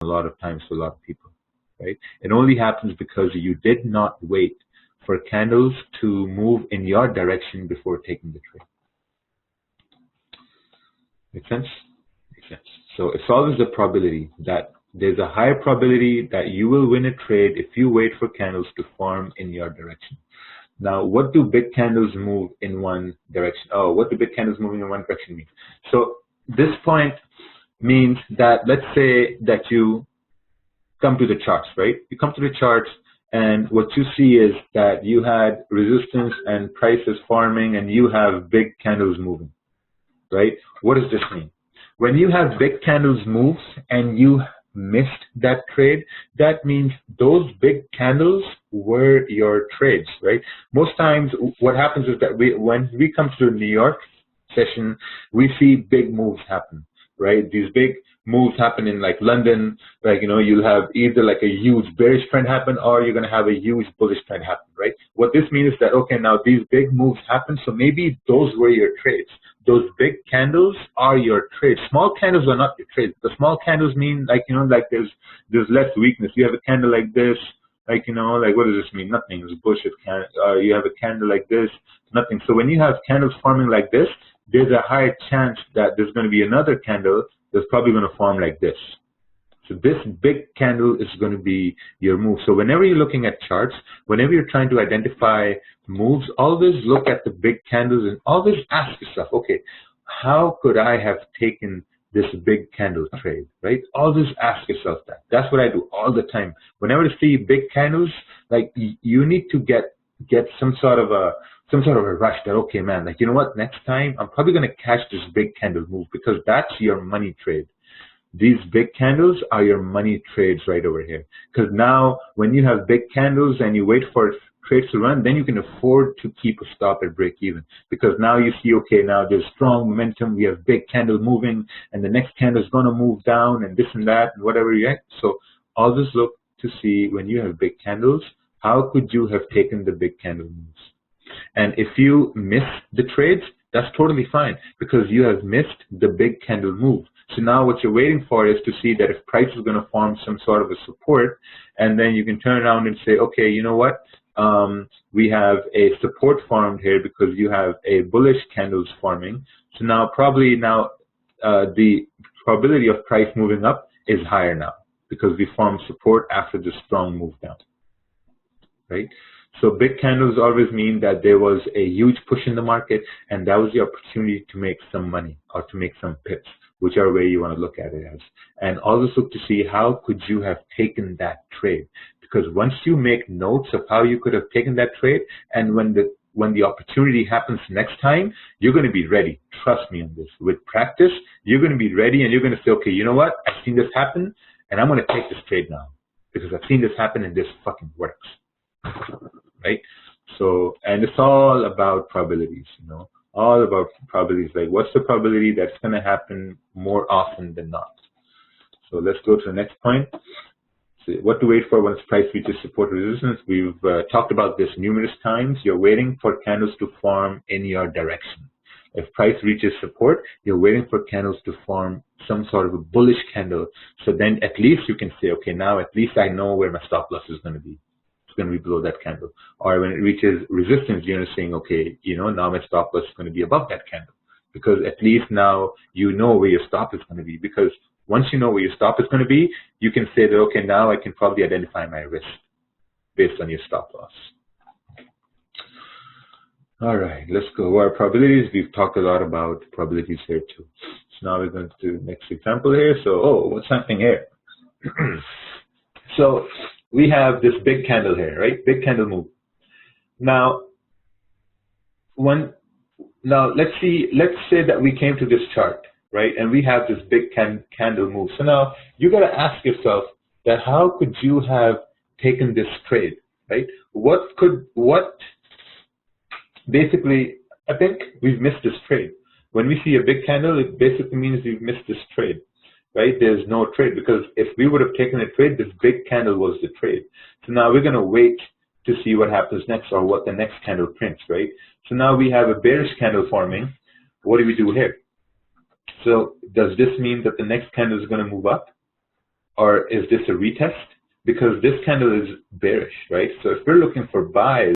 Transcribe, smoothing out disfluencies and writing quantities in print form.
a lot of times for a lot of people, right? It only happens because you did not wait for candles to move in your direction before taking the trade. Make sense? Makes sense. So it's always a probability that there's a higher probability that you will win a trade if you wait for candles to form in your direction. Now, what do big candles move in one direction? Oh, what do big candles moving in one direction mean? So this point means that, let's say that you come to the charts, right? You come to the charts, and what you see is that you had resistance and prices forming, and you have big candles moving, right? What does this mean? When you have big candles move and you missed that trade, that means those big candles were your trades, right? Most times what happens is that when we come to the New York session, we see big moves happen, right? These big moves happen in like London, like, you'll have either like a huge bearish trend happen, or you're going to have a huge bullish trend happen, right? What this means is that, okay, now these big moves happen, so maybe those were your trades. Those big candles are your trades. Small candles are not your trades. The small candles mean like, like there's less weakness. You have a candle like this, like, like what does this mean? Nothing. It's bullshit. You have a candle like this, nothing. So when you have candles forming like this, there's a higher chance that there's going to be another candle that's probably going to form like this. So this big candle is going to be your move. So whenever you're looking at charts, whenever you're trying to identify moves, always look at the big candles and always ask yourself, okay, how could I have taken this big candle trade, right? Always ask yourself that. That's what I do all the time. Whenever I see big candles, like you need to get some sort of a rush that, okay, man, like, you know what, next time I'm probably going to catch this big candle move, because that's your money trade. These big candles are your money trades right over here. Because now when you have big candles and you wait for trades to run, then you can afford to keep a stop at break even. Because now you see, okay, now there's strong momentum, we have big candle moving, and the next candle is going to move down, and this and that, and whatever you get. So always look to see, when you have big candles, how could you have taken the big candle moves? And if you miss the trades, that's totally fine, because you have missed the big candle move. So now what you're waiting for is to see that if price is going to form some sort of a support, and then you can turn around and say, okay, you know what? We have a support formed here because you have a bullish candles forming. So now probably the probability of price moving up is higher now, because we formed support after the strong move down, right? So big candles always mean that there was a huge push in the market, and that was the opportunity to make some money or to make some pips, whichever way you want to look at it as. And always look to see how could you have taken that trade. Because once you make notes of how you could have taken that trade, and when the opportunity happens next time, you're going to be ready. Trust me on this. With practice, you're going to be ready, and you're going to say, okay, you know what? I've seen this happen, and I'm going to take this trade now, because I've seen this happen and this fucking works. Right? So, and it's all about probabilities, all about probabilities. Like, what's the probability that's going to happen more often than not? So let's go to the next point. So what to wait for once price reaches support resistance. We've talked about this numerous times. You're waiting for candles to form in your direction. If price reaches support, you're waiting for candles to form some sort of a bullish candle. So then at least you can say, okay, now at least I know where my stop loss is going to be. Going to be below that candle. Or when it reaches resistance, you're saying, okay, now my stop loss is going to be above that candle, because at least now you know where your stop is going to be. Because once you know where your stop is going to be, you can say that, okay, now I can probably identify my risk based on your stop loss. All right, let's go. Our probabilities, we've talked a lot about probabilities here too. So now we're going to do the next example here. So, what's happening here? So we have this big candle here, right? Big candle move. Now, let's say that we came to this chart, right? And we have this big candle move. So now you got to ask yourself that how could you have taken this trade, right? Basically, I think we've missed this trade. When we see a big candle, it basically means we've missed this trade. Right? There's no trade, because if we would have taken a trade, this big candle was the trade. So now we're going to wait to see what happens next, or what the next candle prints, right? So now we have a bearish candle forming. What do we do here? So does this mean that the next candle is going to move up? or is this a retest? Because this candle is bearish, right? So if we're looking for buys,